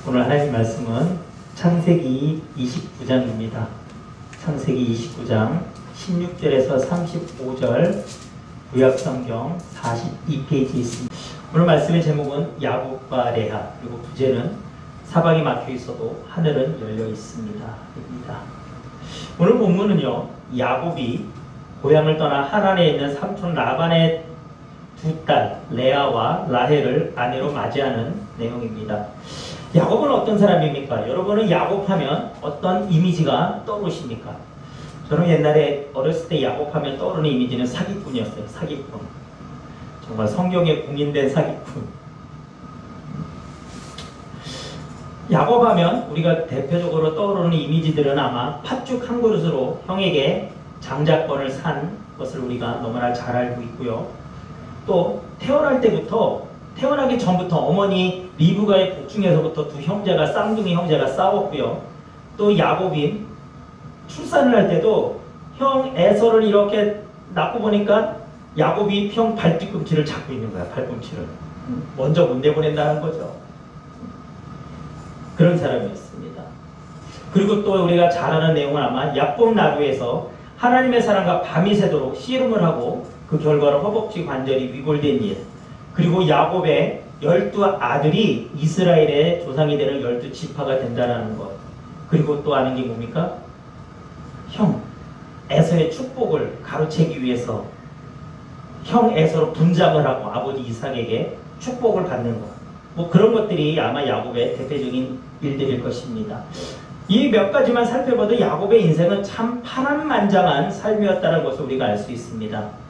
오늘 하나님 말씀은 창세기 29장입니다. 창세기 29장 16절에서 35절 구약성경 42페이지에 있습니다. 오늘 말씀의 제목은 야곱과 레아, 그리고 부제는 사방이 막혀 있어도 하늘은 열려 있습니다. 오늘 본문은요, 야곱이 고향을 떠나 하란에 있는 삼촌 라반의 두 딸 레아와 라헬을 아내로 맞이하는 내용입니다. 야곱은 어떤 사람입니까? 여러분은 야곱하면 어떤 이미지가 떠오르십니까? 저는 옛날에 어렸을 때 야곱하면 떠오르는 이미지는 사기꾼이었어요. 사기꾼. 정말 성경에 공인된 사기꾼. 야곱하면 우리가 대표적으로 떠오르는 이미지들은 아마 팥죽 한 그릇으로 형에게 장자권을 산 것을 우리가 너무나 잘 알고 있고요. 또 태어나기 전부터 어머니 리브가의 복중에서부터 두 형제가, 쌍둥이 형제가 싸웠고요. 또 야곱이 출산을 할 때도 형 에서를 이렇게 낳고 보니까 야곱이 형 발뒤꿈치를 잡고 있는 거야. 발꿈치를 먼저 못 내보낸다는 거죠. 그런 사람이었습니다. 그리고 또 우리가 잘 아는 내용은 아마 야곱 나루에서 하나님의 사랑과 밤이 새도록 씨름을 하고 그 결과로 허벅지 관절이 위골된 일, 그리고 야곱의 12아들이 이스라엘의 조상이 되는 12지파가 된다는 것, 그리고 또 아는 게 뭡니까? 형 에서의 축복을 가로채기 위해서 형 에서로 분장을 하고 아버지 이삭에게 축복을 받는 것, 뭐 그런 것들이 아마 야곱의 대표적인 일들일 것입니다. 이 몇 가지만 살펴봐도 야곱의 인생은 참 파란만장한 삶이었다는 것을 우리가 알 수 있습니다.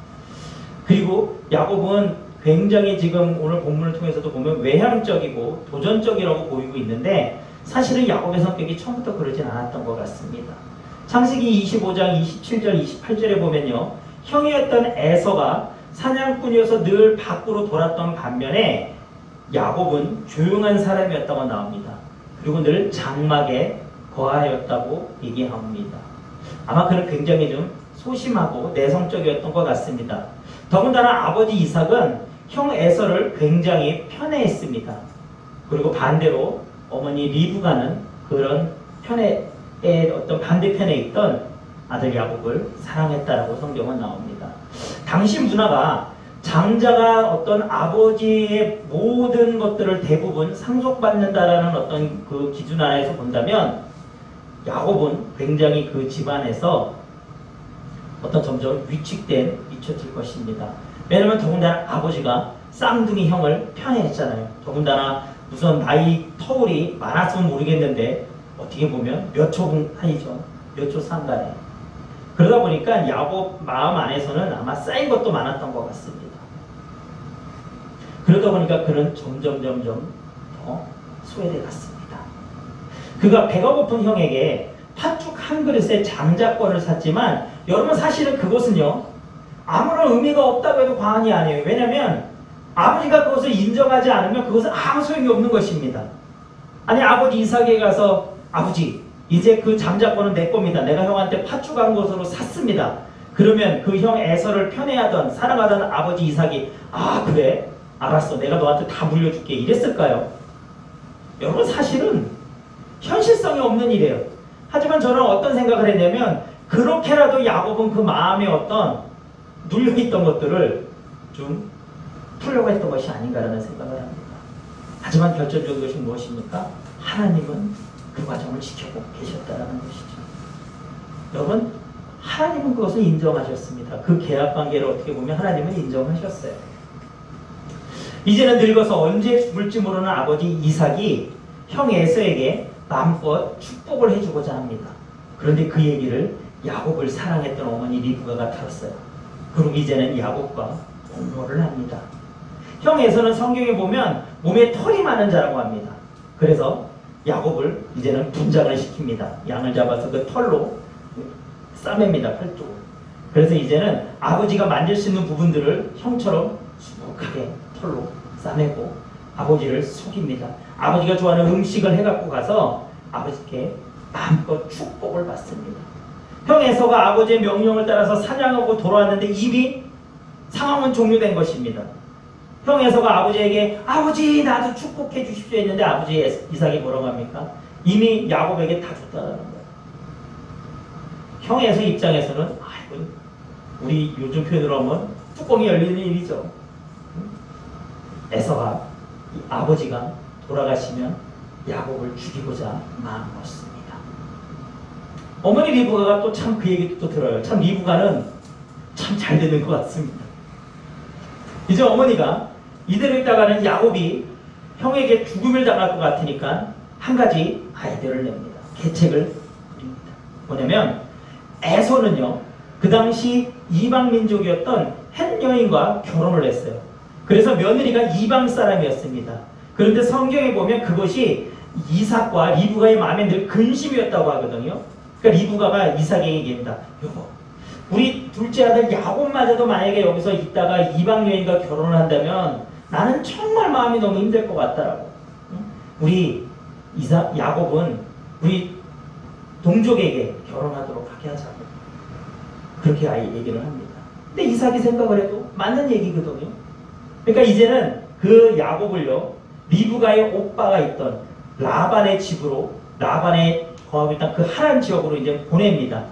그리고 야곱은 굉장히 지금 오늘 본문을 통해서도 보면 외향적이고 도전적이라고 보이고 있는데 사실은 야곱의 성격이 처음부터 그러진 않았던 것 같습니다. 창세기 25장 27절 28절에 보면요, 형이었던 에서가 사냥꾼이어서 늘 밖으로 돌았던 반면에 야곱은 조용한 사람이었다고 나옵니다. 그리고 늘 장막에 거하였다고 얘기합니다. 아마 그는 굉장히 좀 소심하고 내성적이었던 것 같습니다. 더군다나 아버지 이삭은 형 에서를 굉장히 편애했습니다. 그리고 반대로 어머니 리브가는 그런 편애의 어떤 반대편에 있던 아들 야곱을 사랑했다라고 성경은 나옵니다. 당시 문화가 장자가 어떤 아버지의 모든 것들을 대부분 상속받는다라는 어떤 그 기준 하에서 본다면 야곱은 굉장히 그 집안에서 어떤 점점 위축될 것입니다. 왜냐하면 더군다나 아버지가 쌍둥이 형을 편애했잖아요. 더군다나 무슨 나이 터울이 많았으면 모르겠는데 어떻게 보면 몇 초 사이죠. 몇 초 상간에. 그러다 보니까 야곱 마음 안에서는 아마 쌓인 것도 많았던 것 같습니다. 그러다 보니까 그는 점점 더 소외돼 갔습니다. 그가 배가 고픈 형에게 팥죽 한 그릇에 장자권을 샀지만 여러분 사실은 그것은요 아무런 의미가 없다고 해도 과언이 아니에요. 왜냐하면 아버지가 그것을 인정하지 않으면 그것은 아무 소용이 없는 것입니다. 아니 아버지 이삭에게 가서 아버지 이제 그 장자권은 내 겁니다. 내가 형한테 팥죽 한 것으로 샀습니다. 그러면 그 형 에서를 편애하던 사랑하던 아버지 이삭이 아 그래? 알았어. 내가 너한테 다 물려줄게. 이랬을까요? 여러분 사실은 현실성이 없는 일이에요. 하지만 저는 어떤 생각을 했냐면 그렇게라도 야곱은 그 마음에 어떤 눌려있던 것들을 좀 풀려고 했던 것이 아닌가라는 생각을 합니다. 하지만 결정적인 것이 무엇입니까? 하나님은 그 과정을 지켜보고 계셨다는 것이죠. 여러분 하나님은 그것을 인정하셨습니다. 그 계약관계를 어떻게 보면 하나님은 인정하셨어요. 이제는 늙어서 언제 죽을지 모르는 아버지 이삭이 형 에서에게 마음껏 축복을 해주고자 합니다. 그런데 그 얘기를 야곱을 사랑했던 어머니 리브가가 들었어요. 그리고 이제는 야곱과 공모를 합니다. 형 에서는 성경에 보면 몸에 털이 많은 자라고 합니다. 그래서 야곱을 이제는 분장을 시킵니다. 양을 잡아서 그 털로 싸맵니다. 팔쪽을. 그래서 이제는 아버지가 만질 수 있는 부분들을 형처럼 수북하게 털로 싸매고 아버지를 속입니다. 아버지가 좋아하는 음식을 해갖고 가서 아버지께 마음껏 축복을 받습니다. 형 에서가 아버지의 명령을 따라서 사냥하고 돌아왔는데 이미 상황은 종료된 것입니다. 형 에서가 아버지에게 아버지 나도 축복해 주십시오 했는데 아버지 이삭이 뭐라고 합니까? 이미 야곱에게 다 줬다라는 거예요. 형 에서 입장에서는 아이고 우리 요즘 표현으로 하면 뚜껑이 열리는 일이죠. 에서가 아버지가 돌아가시면 야곱을 죽이고자 마음먹었습니다. 어머니 리브가가 또 참 그 얘기도 또 들어요. 참 리브가는 참 잘 되는 것 같습니다. 이제 어머니가 이대로 있다가는 야곱이 형에게 죽음을 당할 것 같으니까 한 가지 아이디어를 냅니다. 계책을 부립니다. 뭐냐면 에서는요 그 당시 이방 민족이었던 헷 여인과 결혼을 했어요. 그래서 며느리가 이방 사람이었습니다. 그런데 성경에 보면 그것이 이삭과 리브가의 마음에 늘 근심이었다고 하거든요. 그러니까 리브가가 이삭에게 얘기합니다. 여보, 우리 둘째 아들 야곱마저도 만약에 여기서 있다가 이방 여인과 결혼을 한다면 나는 정말 마음이 너무 힘들 것 같다라고. 우리 야곱은 우리 동족에게 결혼하도록 하게 하자고. 그렇게 아이 얘기를 합니다. 근데 이삭이 생각을 해도 맞는 얘기거든요. 그러니까 이제는 그 야곱을요 리브가의 오빠가 있던 라반의 집으로 라반의 거하고 있던 그 하란 지역으로 이제 보냅니다.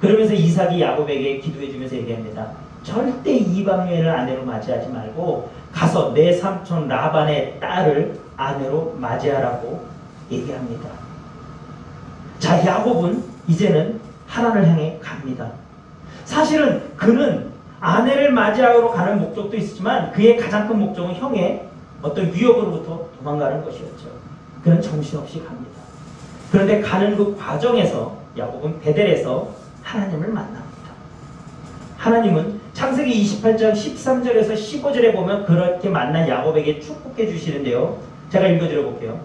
그러면서 이삭이 야곱에게 기도해 주면서 얘기합니다. 절대 이방 여인을 아내로 맞이하지 말고 가서 내 삼촌 라반의 딸을 아내로 맞이하라고 얘기합니다. 자, 야곱은 이제는 하란을 향해 갑니다. 사실은 그는 아내를 맞이하러 가는 목적도 있지만 그의 가장 큰 목적은 형의 어떤 위협으로부터 도망가는 것이었죠. 그는 정신없이 갑니다. 그런데 가는 그 과정에서 야곱은 베델에서 하나님을 만납니다. 하나님은 창세기 28장 13절에서 15절에 보면 그렇게 만난 야곱에게 축복해 주시는데요. 제가 읽어드려 볼게요.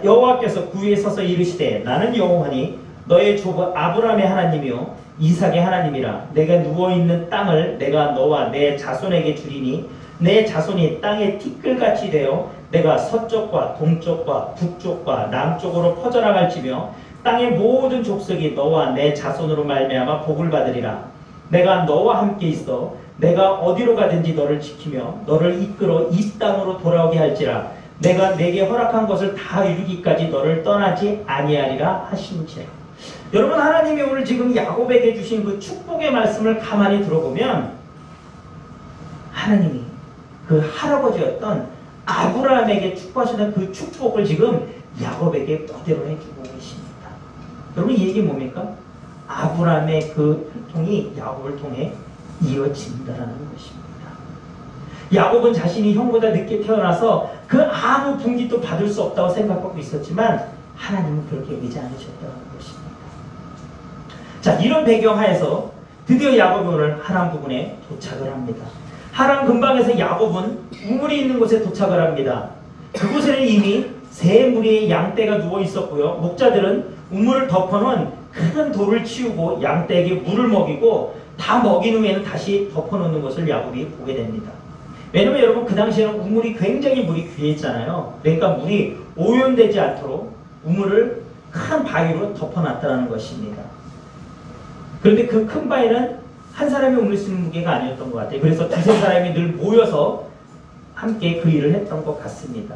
여호와께서 그 위에 서서 이르시되 나는 여호와니 너의 조부 아브라함의 하나님이요 이삭의 하나님이라. 내가 누워있는 땅을 내가 너와 내 자손에게 주리니 내 자손이 땅의 티끌같이 되어 내가 서쪽과 동쪽과 북쪽과 남쪽으로 퍼져나갈지며 땅의 모든 족속이 너와 내 자손으로 말미암아 복을 받으리라. 내가 너와 함께 있어 내가 어디로 가든지 너를 지키며 너를 이끌어 이 땅으로 돌아오게 할지라. 내가 내게 허락한 것을 다 이루기까지 너를 떠나지 아니하리라 하신지라. 여러분, 하나님이 오늘 지금 야곱에게 주신 그 축복의 말씀을 가만히 들어보면 하나님이 그 할아버지였던 아브라함에게 축복하시는 그 축복을 지금 야곱에게 그대로 해주고 계십니다. 여러분, 이 얘기 뭡니까? 아브라함의 그 혈통이 야곱을 통해 이어진다라는 것입니다. 야곱은 자신이 형보다 늦게 태어나서 그 아무 분깃도 받을 수 없다고 생각하고 있었지만 하나님은 그렇게 여기지 않으셨다는 것입니다. 자, 이런 배경 하에서 드디어 야곱이 오늘 하란 부근에 도착을 합니다. 하란 근방에서 야곱은 우물이 있는 곳에 도착을 합니다. 그곳에는 이미 세 무리의 양떼가 누워 있었고요. 목자들은 우물을 덮어놓은 큰 돌을 치우고 양떼에게 물을 먹이고 다 먹인 후에는 다시 덮어놓는 것을 야곱이 보게 됩니다. 왜냐면 여러분, 그 당시에는 우물이 굉장히 물이 귀했잖아요. 그러니까 물이 오염되지 않도록 우물을 큰 바위로 덮어놨다는 것입니다. 그런데 그 큰 바위는 한 사람이 옮길 수 있는 무게가 아니었던 것 같아요. 그래서 두세 사람이 늘 모여서 함께 그 일을 했던 것 같습니다.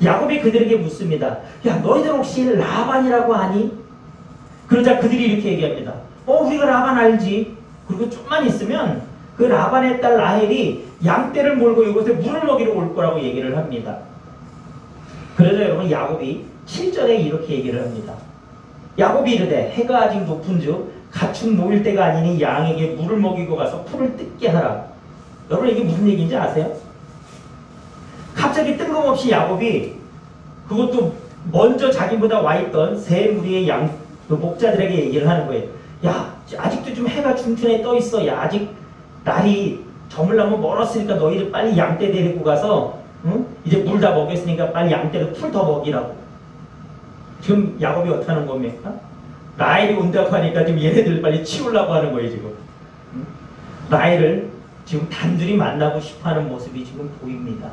야곱이 그들에게 묻습니다. 야, 너희들 혹시 라반이라고 아니? 그러자 그들이 이렇게 얘기합니다. 우리가 라반 알지? 그리고 좀만 있으면 그 라반의 딸 라헬이 양떼를 몰고 이곳에 물을 먹이러 올 거라고 얘기를 합니다. 그래서 여러분, 야곱이 7절에 이렇게 얘기를 합니다. 야곱이 이르되 해가 아직 높은즉 가축 모일 때가 아니니 양에게 물을 먹이고 가서 풀을 뜯게 하라. 여러분, 이게 무슨 얘기인지 아세요? 갑자기 뜬금없이 야곱이 그것도 먼저 자기보다 와있던 세 무리의 그 목자들에게 얘기를 하는 거예요. 야, 아직도 좀 해가 중천에 떠 있어. 야, 아직 날이 저물려면 멀었으니까 너희들 빨리 양떼 데리고 가서 이제 물 다 먹였으니까 빨리 양떼를 풀 더 먹이라고. 지금 야곱이 어떻게 하는 겁니까? 라헬이 온다고 하니까 지금 얘네들 빨리 치우려고 하는 거예요, 지금. 라헬을 지금 단둘이 만나고 싶어 하는 모습이 지금 보입니다.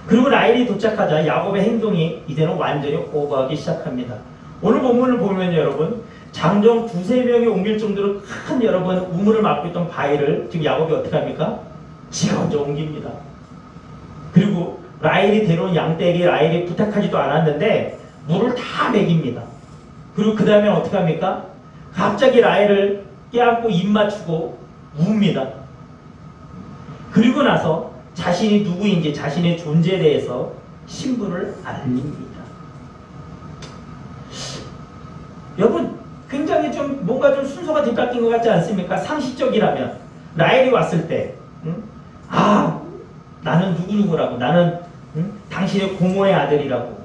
그리고 라헬이 도착하자 야곱의 행동이 이제는 완전히 오버하기 시작합니다. 오늘 본문을 보면 여러분, 장정 두세 명이 옮길 정도로 큰 여러분 우물을 막고 있던 바위를 지금 야곱이 어떻게 합니까? 지가 먼저 옮깁니다. 그리고 라헬이 데려온 양떼에게 라헬이 부탁하지도 않았는데 물을 다 먹입니다. 그리고 그 다음에 어떻게 합니까? 갑자기 라헬을 껴안고 입 맞추고 웁니다. 그리고 나서 자신이 누구인지 자신의 존재에 대해서 신부를 알립니다. 여러분 굉장히 좀 뭔가 좀 순서가 뒤바뀐 것 같지 않습니까? 상식적이라면 라헬이 왔을 때 아 나는 누구누구라고 나는 당신의 고모의 아들이라고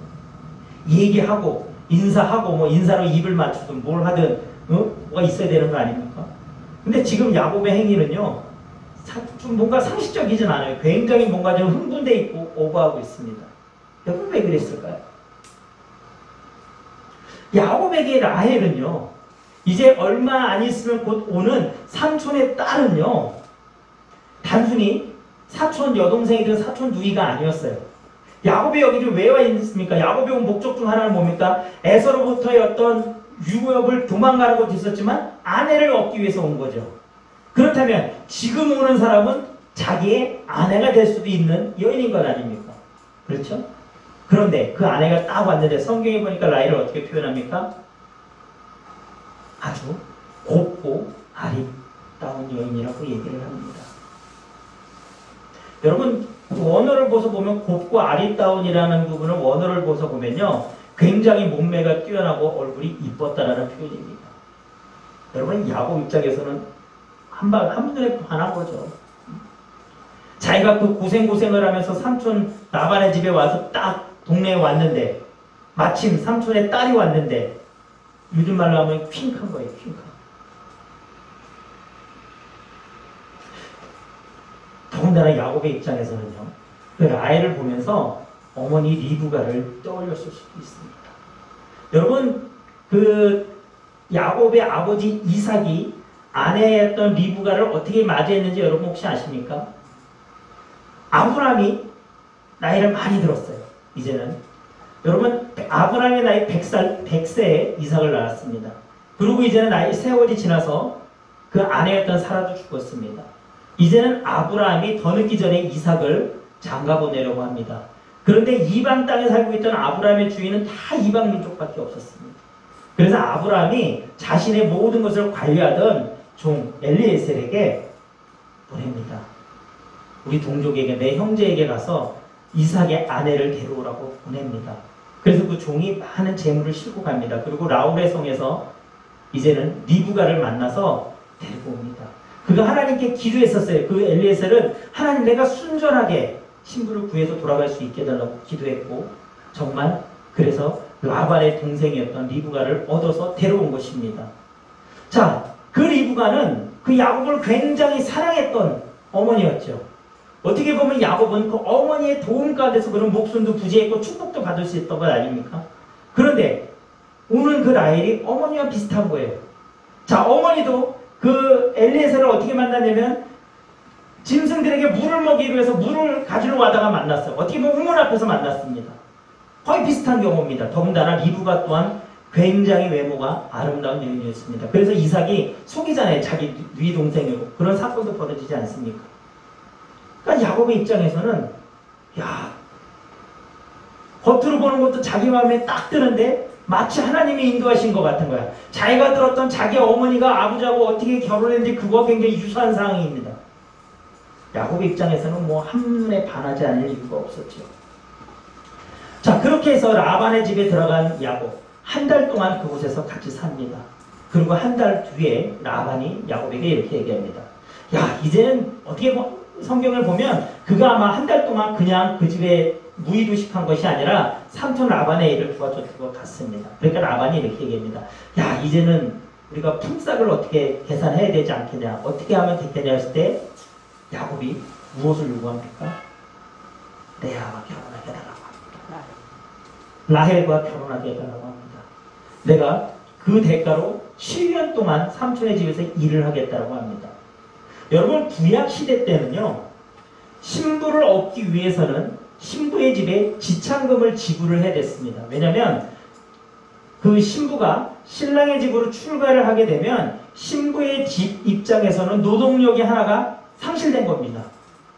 얘기하고 인사하고 뭐 인사로 입을 맞추든 뭘 하든 뭐가 있어야 되는 거 아닙니까? 근데 지금 야곱의 행위는요 좀 뭔가 상식적이진 않아요. 굉장히 뭔가 좀 흥분돼 있고 오버하고 있습니다. 여러분 왜 그랬을까요? 야곱에게 라헬은요 이제 얼마 안 있으면 곧 오는 삼촌의 딸은요 단순히 사촌 여동생이든 사촌 누이가 아니었어요. 야곱이 여기를 왜 와 있습니까? 야곱이 온 목적 중 하나는 뭡니까? 에서로부터의 어떤 유업을 도망가는 것도 있었지만 아내를 얻기 위해서 온 거죠. 그렇다면 지금 오는 사람은 자기의 아내가 될 수도 있는 여인인 것 아닙니까? 그렇죠? 그런데 그 아내가 딱 왔는데 성경에 보니까 라헬을 어떻게 표현합니까? 아주 곱고 아리따운 여인이라고 얘기를 합니다. 여러분 원어를 보서 보면 곱고 아리따운이라는 부분을 원어를 보서 보면요 굉장히 몸매가 뛰어나고 얼굴이 이뻤다라는 표현입니다. 여러분 야곱 입장에서는 한눈에 반한 거죠. 자기가 그 고생을 하면서 삼촌 라반의 집에 와서 딱 동네에 왔는데 마침 삼촌의 딸이 왔는데 요즘 말로 하면 퀭한 거예요. 퀭한. 더군다나 야곱의 입장에서는요. 그 라헬을 보면서 어머니 리브가를 떠올렸을 수도 있습니다. 여러분 그 야곱의 아버지 이삭이 아내였던 리브가를 어떻게 맞이했는지 여러분 혹시 아십니까? 아브라함이 나이를 많이 들었어요. 이제는 여러분 아브라함의 나이 100세에 이삭을 낳았습니다. 그리고 이제는 나이 세월이 지나서 그 아내였던 사라도 죽었습니다. 이제는 아브라함이 더 늦기 전에 이삭을 장가보내려고 합니다. 그런데 이방 땅에 살고 있던 아브라함의 주인은 다 이방 민족밖에 없었습니다. 그래서 아브라함이 자신의 모든 것을 관리하던 종 엘리에셀에게 보냅니다. 우리 동족에게 내 형제에게 가서 이삭의 아내를 데려오라고 보냅니다. 그래서 그 종이 많은 재물을 싣고 갑니다. 그리고 라울의 성에서 이제는 리브가를 만나서 데리고 옵니다. 그가 하나님께 기도했었어요. 그 엘리에셀은 하나님 내가 순전하게 신부를 구해서 돌아갈 수 있게 해달라고 기도했고 정말 그래서 라반의 동생이었던 리브가를 얻어서 데려온 것입니다. 자, 그 리브가는 그 야곱을 굉장히 사랑했던 어머니였죠. 어떻게 보면 야곱은 그 어머니의 도움 가운데서 그런 목숨도 부지했고 축복도 받을 수 있던 것 아닙니까? 그런데 오늘 그 라헬이 어머니와 비슷한 거예요. 자, 어머니도 그 엘리에셀을 어떻게 만났냐면 짐승들에게 물을 먹이기 위해서 물을 가지러 와다가 만났어요. 어떻게 보면 우물 앞에서 만났습니다. 거의 비슷한 경우입니다. 더군다나 리브가 또한 굉장히 외모가 아름다운 여인이었습니다. 그래서 이삭이 속이잖아요. 자기 누이 동생이고. 그런 사건도 벌어지지 않습니까? 그러니까 야곱의 입장에서는 야 겉으로 보는 것도 자기 마음에 딱 드는데 마치 하나님이 인도하신 것 같은 거야. 자기가 들었던 자기 어머니가 아버지하고 어떻게 결혼했는지 그거와 굉장히 유사한 상황입니다. 야곱의 입장에서는 뭐 한눈에 반하지 않을 이유가 없었죠. 자, 그렇게 해서 라반의 집에 들어간 야곱 한 달 동안 그곳에서 같이 삽니다. 그리고 한 달 뒤에 라반이 야곱에게 이렇게 얘기합니다. 야, 이제는 어떻게 성경을 보면 그가 아마 한 달 동안 그냥 그 집에 무의도식한 것이 아니라 삼촌 라반의 일을 도와줬던 것 같습니다. 그러니까 라반이 이렇게 얘기합니다. 야, 이제는 우리가 품삯을 어떻게 계산해야 되지 않겠냐, 어떻게 하면 되겠냐 했을 때 야곱이 무엇을 요구합니까? 레아와 결혼하게 해달라고 합니다. 라헬과 결혼하게 해달라고 합니다. 내가 그 대가로 7년 동안 삼촌의 집에서 일을 하겠다고 합니다. 여러분, 구약 시대 때는요, 신부를 얻기 위해서는 신부의 집에 지참금을 지불을 해야 됐습니다. 왜냐하면 그 신부가 신랑의 집으로 출가를 하게 되면 신부의 집 입장에서는 노동력이 하나가 상실된 겁니다.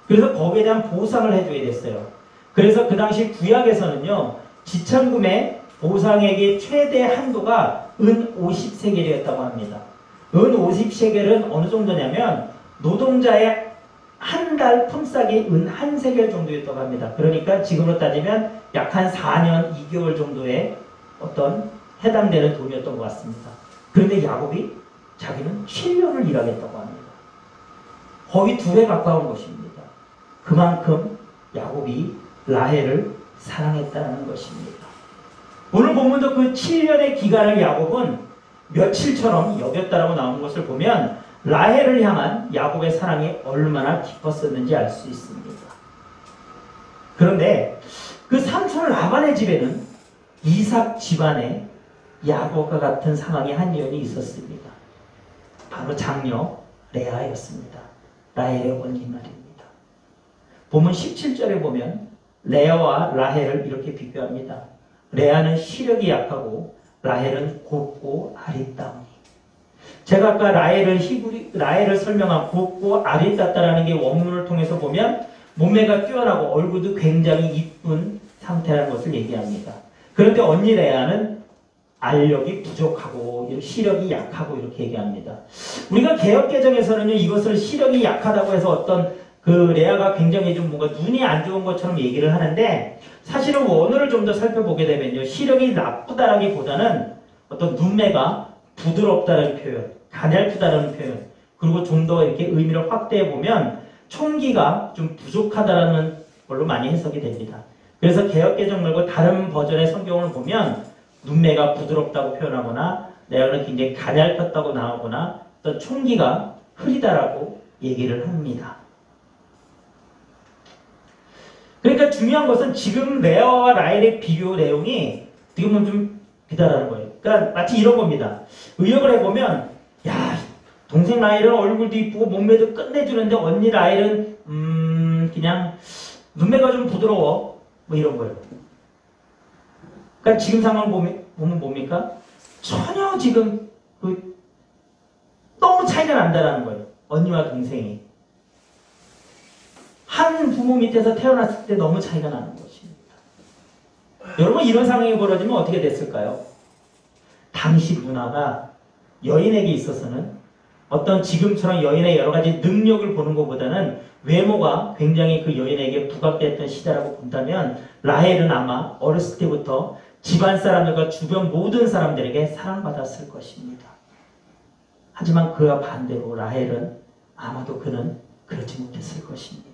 그래서 거기에 대한 보상을 해줘야 됐어요. 그래서 그 당시 구약에서는요, 지참금의 보상액의 최대 한도가 은 50세겔이었다고 합니다. 은 50세겔은 어느 정도냐면 노동자의 한 달 품삯이 은 1세겔 정도였다고 합니다. 그러니까 지금으로 따지면 약 한 4년 2개월 정도의 어떤 해당되는 돈이었던 것 같습니다. 그런데 야곱이 자기는 7년을 일하겠다고 합니다. 거의 2배 가까운 것입니다. 그만큼 야곱이 라헬을 사랑했다는 것입니다. 오늘 본문도 그 7년의 기간을 야곱은 며칠처럼 여겼다라고 나온 것을 보면 라헬을 향한 야곱의 사랑이 얼마나 깊었었는지 알 수 있습니다. 그런데 그 삼촌 라반의 집에는 이삭 집안에 야곱과 같은 상황이 한 년이 있었습니다. 바로 장녀 레아였습니다. 라헬의 언니 말입니다. 본문 17절에 보면 레아와 라헬을 이렇게 비교합니다. 레아는 시력이 약하고 라헬은 곱고 아리따우니. 제가 아까 라헬을 설명한 곱고 아리따다라는 게 원문을 통해서 보면 몸매가 뛰어나고 얼굴도 굉장히 이쁜 상태라는 것을 얘기합니다. 그런데 언니 레아는 알력이 부족하고 시력이 약하고 이렇게 얘기합니다. 우리가 개역개정에서는요, 이것을 시력이 약하다고 해서 어떤 그 레아가 굉장히 좀 뭔가 눈이 안 좋은 것처럼 얘기를 하는데, 사실은 원어를 좀 더 살펴보게 되면요, 시력이 나쁘다라기보다는 어떤 눈매가 부드럽다는 표현, 가냘프다는 표현, 그리고 좀 더 이렇게 의미를 확대해 보면 총기가 좀 부족하다라는 걸로 많이 해석이 됩니다. 그래서 개역개정 말고 다른 버전의 성경을 보면 눈매가 부드럽다고 표현하거나 내가 굉장히 가냘폈다고 나오거나 또 총기가 흐리다라고 얘기를 합니다. 그러니까 중요한 것은 지금 레아와 라헬의 비교 내용이 어떻게 보면 좀 비슷하다는 거예요. 그러니까 마치 이런 겁니다. 의역을 해보면 야, 동생 라헬은 얼굴도 이쁘고 몸매도 끝내주는데 언니 라헬은 그냥 눈매가 좀 부드러워 뭐 이런 거예요. 그러니까 지금 상황을 보면 뭡니까? 전혀 지금 너무 차이가 난다는 거예요. 언니와 동생이. 한 부모 밑에서 태어났을 때 너무 차이가 나는 것입니다. 여러분, 이런 상황이 벌어지면 어떻게 됐을까요? 당시 문화가 여인에게 있어서는 어떤 지금처럼 여인의 여러 가지 능력을 보는 것보다는 외모가 굉장히 그 여인에게 부각됐던 시대라고 본다면 라헬은 아마 어렸을 때부터 집안 사람들과 주변 모든 사람들에게 사랑받았을 것입니다. 하지만 그와 반대로 라헬은 아마도 그는 그렇지 못했을 것입니다.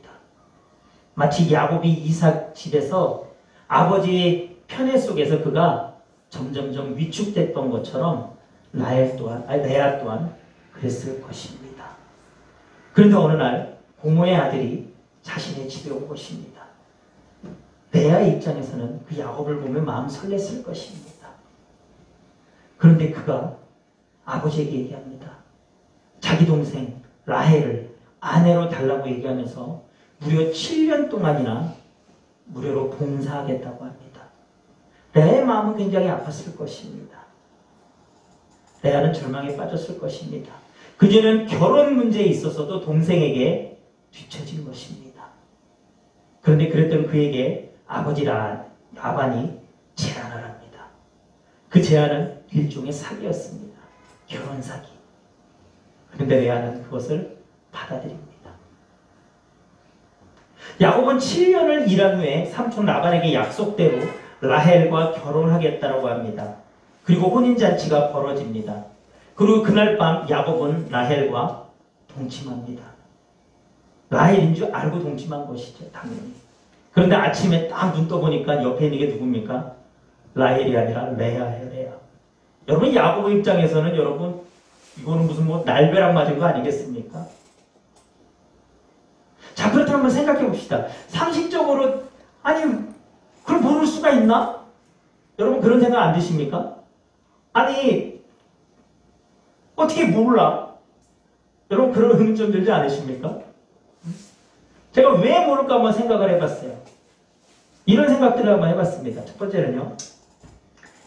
마치 야곱이 이삭 집에서 아버지의 편애 속에서 그가 점점점 위축됐던 것처럼 레아 또한 그랬을 것입니다. 그런데 어느 날 고모의 아들이 자신의 집에 온 것입니다. 레아의 입장에서는 그 야곱을 보면 마음 설렜을 것입니다. 그런데 그가 아버지에게 얘기합니다. 자기 동생 라헬을 아내로 달라고 얘기하면서 무려 7년 동안이나 무료로 봉사하겠다고 합니다. 레아의 마음은 굉장히 아팠을 것입니다. 레아는 절망에 빠졌을 것입니다. 그녀는 결혼 문제에 있어서도 동생에게 뒤처진 것입니다. 그런데 그랬던 그에게 아버지 라반이 제안을 합니다. 그 제안은 일종의 사기였습니다. 결혼 사기. 그런데 레아는 그것을 받아들입니다. 야곱은 7년을 일한 후에 삼촌 라반에게 약속대로 라헬과 결혼하겠다고 합니다. 그리고 혼인잔치가 벌어집니다. 그리고 그날 밤 야곱은 라헬과 동침합니다. 라헬인 줄 알고 동침한 것이죠, 당연히. 그런데 아침에 딱 눈 떠보니까 옆에 있는 게 누굽니까? 라헬이 아니라 레아예요, 레아. 여러분, 야곱의 입장에서는 여러분, 이거는 무슨 뭐 날벼락 맞은 거 아니겠습니까? 자, 그렇다면 한번 생각해 봅시다. 상식적으로, 아니, 그걸 모를 수가 있나? 여러분, 그런 생각 안 드십니까? 아니, 어떻게 몰라? 여러분, 그런 의문 좀 들지 않으십니까? 제가 왜 모를까 한번 생각을 해봤어요. 이런 생각들을 한번 해봤습니다. 첫 번째는요,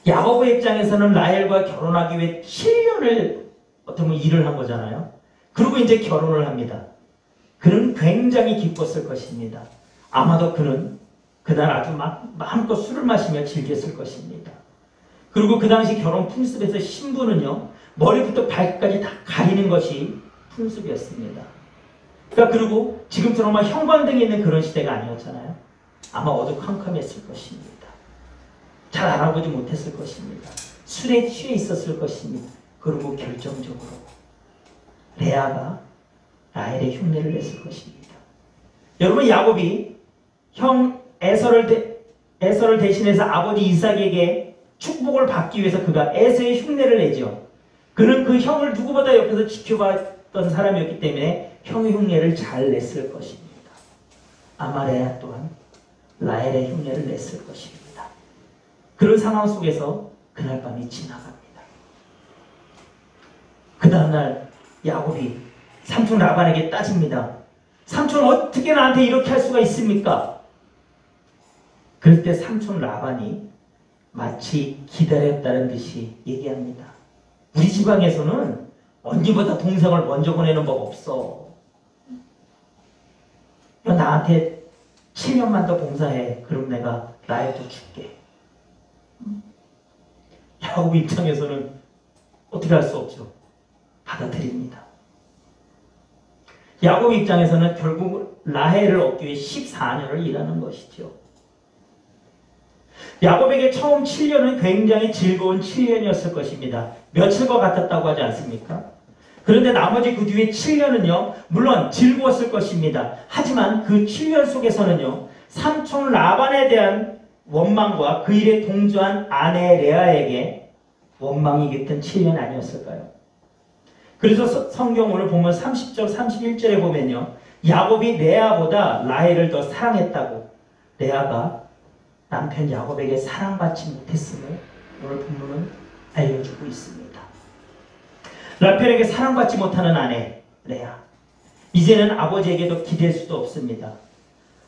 야곱의 입장에서는 라헬과 결혼하기 위해 7년을 어떻게 보면 일을 한 거잖아요. 그리고 이제 결혼을 합니다. 그는 굉장히 기뻤을 것입니다. 아마도 그는 그날 아주 마음껏 술을 마시며 즐겼을 것입니다. 그리고 그 당시 결혼 풍습에서 신부는요, 머리부터 발끝까지 다 가리는 것이 풍습이었습니다. 그러니까 그리고 지금처럼 막 형광등이 있는 그런 시대가 아니었잖아요. 아마 어두컴컴했을 것입니다. 잘 알아보지 못했을 것입니다. 술에 취해 있었을 것입니다. 그리고 결정적으로 레아가 라헬의 흉내를 냈을 것입니다. 여러분, 야곱이 형 에서를 대신해서 아버지 이삭에게 축복을 받기 위해서 그가 에서의 흉내를 내죠. 그는 그 형을 누구보다 옆에서 지켜봤던 사람이었기 때문에 형의 흉내를 잘 냈을 것입니다. 아마 레아 또한 라헬의 흉내를 냈을 것입니다. 그런 상황 속에서 그날 밤이 지나갑니다. 그 다음날 야곱이 삼촌 라반에게 따집니다. 삼촌, 어떻게 나한테 이렇게 할 수가 있습니까? 그럴 때 삼촌 라반이 마치 기다렸다는 듯이 얘기합니다. 우리 지방에서는 언니보다 동생을 먼저 보내는 법 없어. 나한테 7년만 더 봉사해. 그럼 내가 라헬도 줄게. 야곱 입장에서는 어떻게 할 수 없죠. 받아들입니다. 야곱 입장에서는 결국 라헬을 얻기 위해 14년을 일하는 것이죠. 야곱에게 처음 7년은 굉장히 즐거운 7년이었을 것입니다. 며칠과 같았다고 하지 않습니까? 그런데 나머지 그 뒤에 7년은요, 물론 즐거웠을 것입니다. 하지만 그 7년 속에서는요, 삼촌 라반에 대한 원망과 그 일에 동조한 아내 레아에게 원망이 깃든 7년 아니었을까요? 그래서 성경 오늘 보면 30절, 31절에 보면요, 야곱이 레아보다 라헬을 더 사랑했다고, 레아가 남편 야곱에게 사랑받지 못했음을 오늘 본문은 알려주고 있습니다. 남편에게 사랑받지 못하는 아내 레아, 이제는 아버지에게도 기댈 수도 없습니다.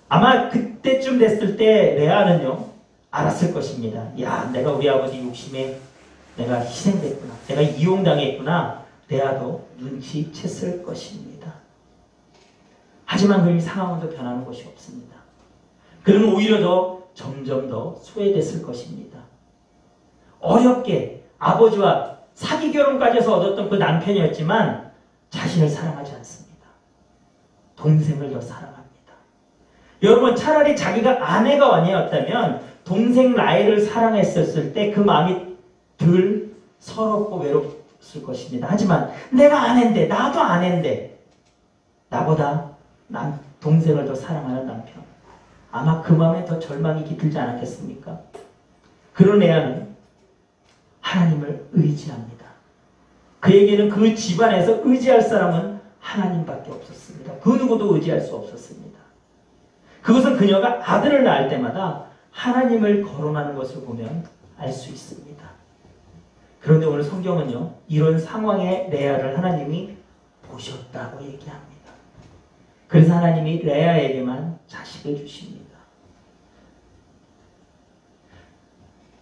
아마 그때쯤 됐을 때 레아는요, 알았을 것입니다. 야, 내가 우리 아버지 욕심에 내가 희생됐구나, 내가 이용당했구나. 레아도 눈치챘을 것입니다. 하지만 그 상황은 더 변하는 것이 없습니다. 그는 오히려 더 점점 더 소외됐을 것입니다. 어렵게 아버지와 사기 결혼까지 해서 얻었던 그 남편이었지만 자신을 사랑하지 않습니다. 동생을 더 사랑합니다. 여러분, 차라리 자기가 아내가 아니었다면 동생 라헬을 사랑했었을 때 그 마음이 덜 서럽고 외롭을 것입니다. 하지만 내가 아내인데, 나도 아내인데, 나보다 동생을 더 사랑하는 남편, 아마 그 마음에 더 절망이 깃들지 않았겠습니까? 그런 레아는 하나님을 의지합니다. 그에게는 그 집안에서 의지할 사람은 하나님밖에 없었습니다. 그 누구도 의지할 수 없었습니다. 그것은 그녀가 아들을 낳을 때마다 하나님을 거론하는 것을 보면 알 수 있습니다. 그런데 오늘 성경은요, 이런 상황의 레아를 하나님이 보셨다고 얘기합니다. 그래서 하나님이 레아에게만 자식을 주십니다.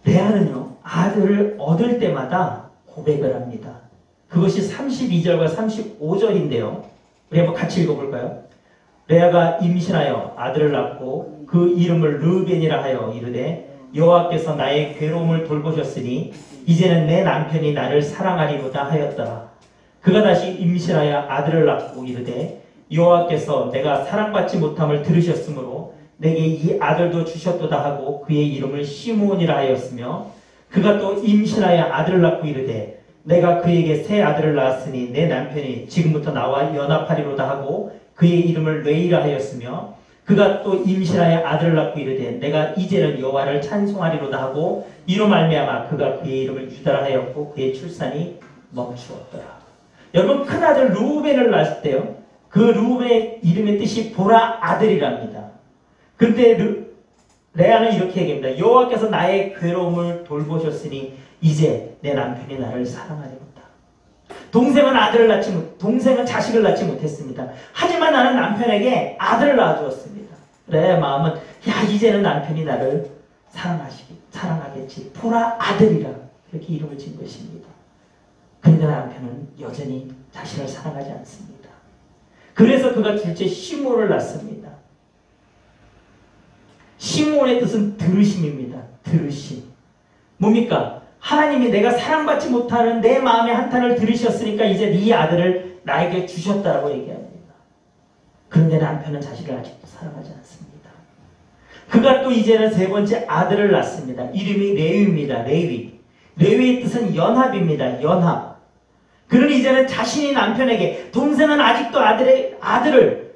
레아는요, 아들을 얻을 때마다 고백을 합니다. 그것이 32절과 35절인데요. 우리 한번 같이 읽어볼까요? 레아가 임신하여 아들을 낳고 그 이름을 르벤이라 하여 이르되 여호와께서 나의 괴로움을 돌보셨으니 이제는 내 남편이 나를 사랑하리로다 하였더라. 그가 다시 임신하여 아들을 낳고 이르되 여호와께서 내가 사랑받지 못함을 들으셨으므로 내게 이 아들도 주셨도다 하고 그의 이름을 시므온이라 하였으며 그가 또 임신하여 아들을 낳고 이르되 내가 그에게 새 아들을 낳았으니 내 남편이 지금부터 나와 연합하리로다 하고 그의 이름을 레이라 하였으며 그가 또 임신하여 아들을 낳고 이르되 내가 이제는 여호와를 찬송하리로다 하고 이로 말미암아 그가 그의 이름을 유다라 하였고 그의 출산이 멈추었더라. 여러분, 큰아들 르우벤을 낳았을 때요, 그 르우벤의 이름의 뜻이 보라 아들이랍니다. 그런데 레아는 이렇게 얘기합니다. 여호와께서 나의 괴로움을 돌보셨으니 이제 내 남편이 나를 사랑하리로다. 동생은 자식을 낳지 못했습니다. 하지만 나는 남편에게 아들을 낳아주었습니다. 레아의 마음은, 야, 이제는 남편이 나를 사랑하겠지. 보라 아들이라 이렇게 이름을 지은 것입니다. 그런데 남편은 여전히 자신을 사랑하지 않습니다. 그래서 그가 둘째 시므온을 낳습니다. 시므온의 뜻은 들으심입니다. 들으심. 뭡니까? 하나님이 내가 사랑받지 못하는 내 마음의 한탄을 들으셨으니까 이제 네 아들을 나에게 주셨다라고 얘기합니다. 그런데 남편은 자신을 아직도 사랑하지 않습니다. 그가 또 이제는 세 번째 아들을 낳습니다. 이름이 레위입니다. 레위. 레위의 뜻은 연합입니다. 연합. 그는 이제는 자신이 남편에게, 동생은 아직도 아들을,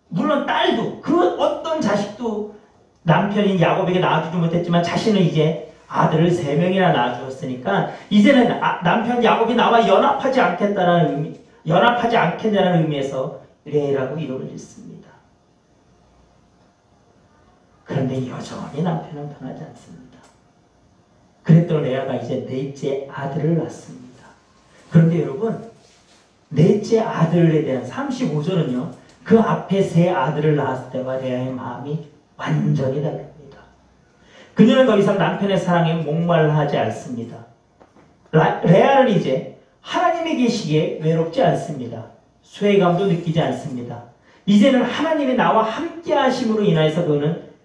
물론 딸도, 그 어떤 자식도 남편인 야곱에게 낳아주지 못했지만 자신은 이제 아들을 3명이나 낳아주었으니까 이제는 남편 야곱이 나와 연합하지 않겠냐는 의미에서 레라고 이름을 짓습니다. 그런데 여전히 남편은 변하지 않습니다. 그랬던 레아가 이제 넷째 아들을 낳습니다. 그런데 여러분, 넷째 아들에 대한 35절은요, 그 앞에 세 아들을 낳았을 때와 레아의 마음이 완전히 다릅니다. 그녀는 더 이상 남편의 사랑에 목말라하지 않습니다. 레아는 이제 하나님이 계시기에 외롭지 않습니다. 소외감도 느끼지 않습니다. 이제는 하나님이 나와 함께 하심으로 인하여서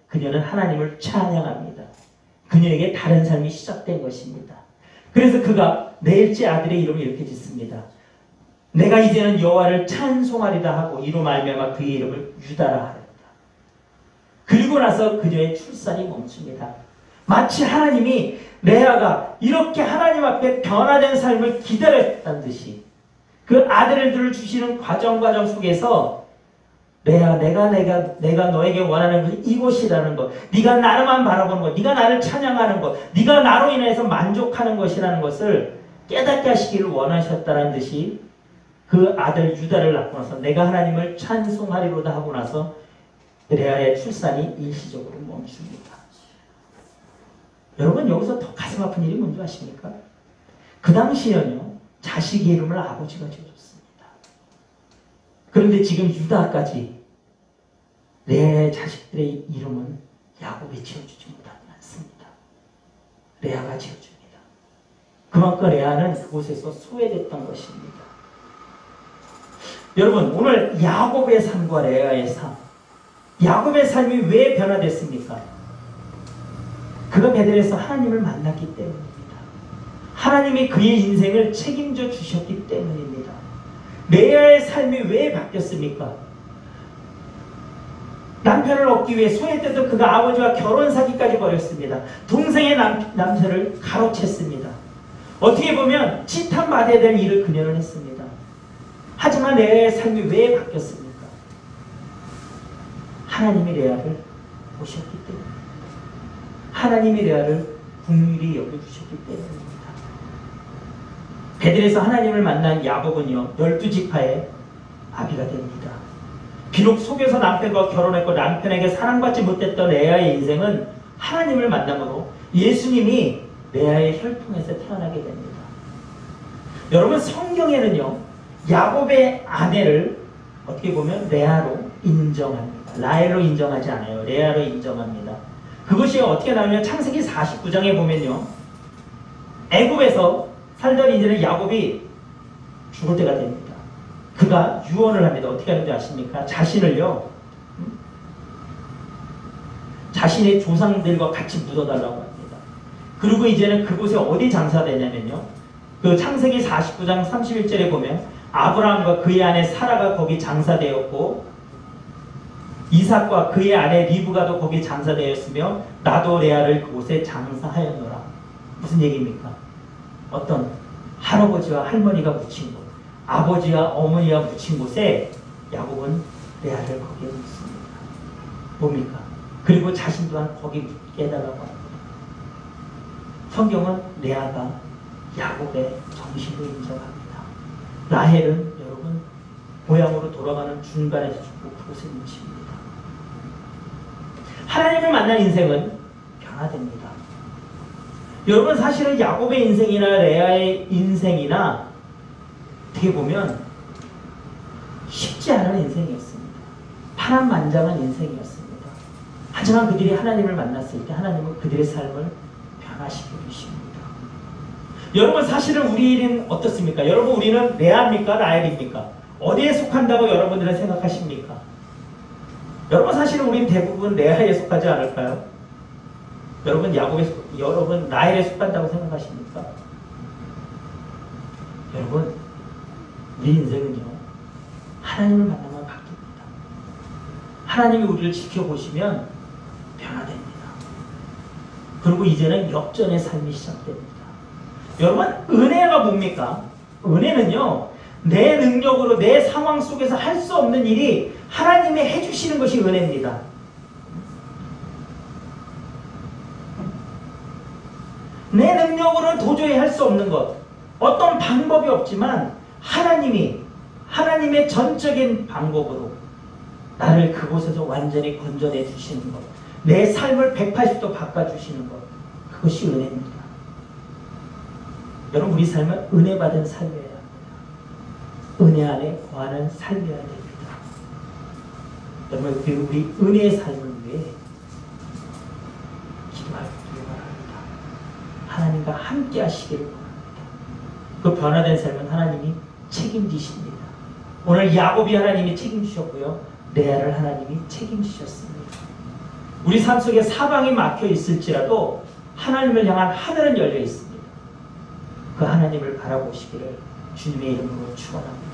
그녀는 하나님을 찬양합니다. 그녀에게 다른 삶이 시작된 것입니다. 그래서 그가 넷째 아들의 이름을 이렇게 짓습니다. 내가 이제는 여호와를 찬송하리다 하고 이로 말미암아 그의 이름을 유다라 하였다. 그리고 나서 그녀의 출산이 멈춥니다. 마치 하나님이 레아가 이렇게 하나님 앞에 변화된 삶을 기다렸다는 듯이 그 아들들을 주시는 과정 속에서 레아, 내가 너에게 원하는 것이 이것이라는 것, 네가 나를만 바라보는 것, 네가 나를 찬양하는 것, 네가 나로 인해서 만족하는 것이라는 것을 깨닫게 하시기를 원하셨다는 듯이 그 아들 유다를 낳고 나서 내가 하나님을 찬송하리로다 하고 나서 레아의 출산이 일시적으로 멈춥니다. 여러분, 여기서 더 가슴 아픈 일이 뭔지 아십니까? 그 당시에는요, 자식의 이름을 아버지가 지어줬습니다. 그런데 지금 유다까지 내 자식들의 이름은 야곱이 지어주지 못하지 않습니다. 레아가 지어줍니다. 그만큼 레아는 그곳에서 소외됐던 것입니다. 여러분, 오늘 야곱의 삶과 레아의 삶, 야곱의 삶이 왜 변화됐습니까? 그가 베델에서 하나님을 만났기 때문입니다. 하나님이 그의 인생을 책임져 주셨기 때문입니다. 레아의 삶이 왜 바뀌었습니까? 남편을 얻기 위해 소외됐던 그가 아버지와 결혼 사기까지 벌였습니다. 동생의 남편을 가로챘습니다. 어떻게 보면 치탄받아야 될 일을 그녀는 했습니다. 하지만 레아의 삶이 왜 바뀌었습니까? 하나님이 레아를 보셨기 때문입니다. 하나님이 레아를 긍휼히 여겨주셨기 때문입니다. 베델에서 하나님을 만난 야곱은요, 12지파의 아비가 됩니다. 비록 속여서 남편과 결혼했고 남편에게 사랑받지 못했던 레아의 인생은 하나님을 만남으로 예수님이 레아의 혈통에서 태어나게 됩니다. 여러분, 성경에는요, 야곱의 아내를 어떻게 보면 레아로 인정합니다. 라헬로 인정하지 않아요. 레아로 인정합니다. 그것이 어떻게 나오면 창세기 49장에 보면요, 애굽에서 살던 이제는 야곱이 죽을 때가 됩니다. 그가 유언을 합니다. 어떻게 하는지 아십니까? 자신을요, 자신의 조상들과 같이 묻어달라고 합니다. 그리고 이제는 그곳에 어디 장사되냐면요, 그 창세기 49장 31절에 보면 아브라함과 그의 아내 사라가 거기 장사되었고 이삭과 그의 아내 리브가도 거기 장사되었으며 나도 레아를 그곳에 장사하였노라. 무슨 얘기입니까? 어떤 할아버지와 할머니가 묻힌 곳, 아버지와 어머니가 묻힌 곳에 야곱은 레아를 거기에 묻습니다. 뭡니까? 그리고 자신 또한 거기 묻게 해달라고 합니다. 성경은 레아가 야곱의 정신을 인정합니다. 라헬은 여러분 고향으로 돌아가는 중간에서 죽고 그곳에 묻힙니다. 하나님을 만난 인생은 변화됩니다. 여러분, 사실은 야곱의 인생이나 레아의 인생이나 어떻게 보면 쉽지 않은 인생이었습니다. 파란만장한 인생이었습니다. 하지만 그들이 하나님을 만났을 때 하나님은 그들의 삶을 변화시켜 주십니다. 여러분, 사실은 우리는 어떻습니까? 여러분, 우리는 레아입니까? 라헬입니까? 어디에 속한다고 여러분들은 생각하십니까? 여러분 사실은 우린 대부분 레아에 속하지 않을까요? 여러분 여러분 라헬에 속한다고 생각하십니까? 여러분 우리 인생은요 하나님을 만나면 바뀝니다. 하나님이 우리를 지켜보시면 변화됩니다. 그리고 이제는 역전의 삶이 시작됩니다. 여러분 은혜가 뭡니까? 은혜는요 내 능력으로 내 상황 속에서 할 수 없는 일이 하나님이 해주시는 것이 은혜입니다. 내 능력으로는 도저히 할 수 없는 것, 어떤 방법이 없지만 하나님의 전적인 방법으로 나를 그곳에서 완전히 건져내 주시는 것, 내 삶을 180도 바꿔주시는 것, 그것이 은혜입니다. 여러분 우리 삶은 은혜 받은 삶이어야 합니다. 은혜 안에 거하는 삶이어야 됩니다. 여러분 우리 은혜의 삶을 위해 기도하기를 바랍니다. 하나님과 함께 하시기를 바랍니다. 그 변화된 삶은 하나님이 책임지십니다. 오늘 야곱이 하나님이 책임지셨고요. 레아를 하나님이 책임지셨습니다. 우리 삶 속에 사방이 막혀 있을지라도 하나님을 향한 하늘은 열려 있습니다. 그 하나님을 바라보시기를 주님의 이름으로 축원합니다.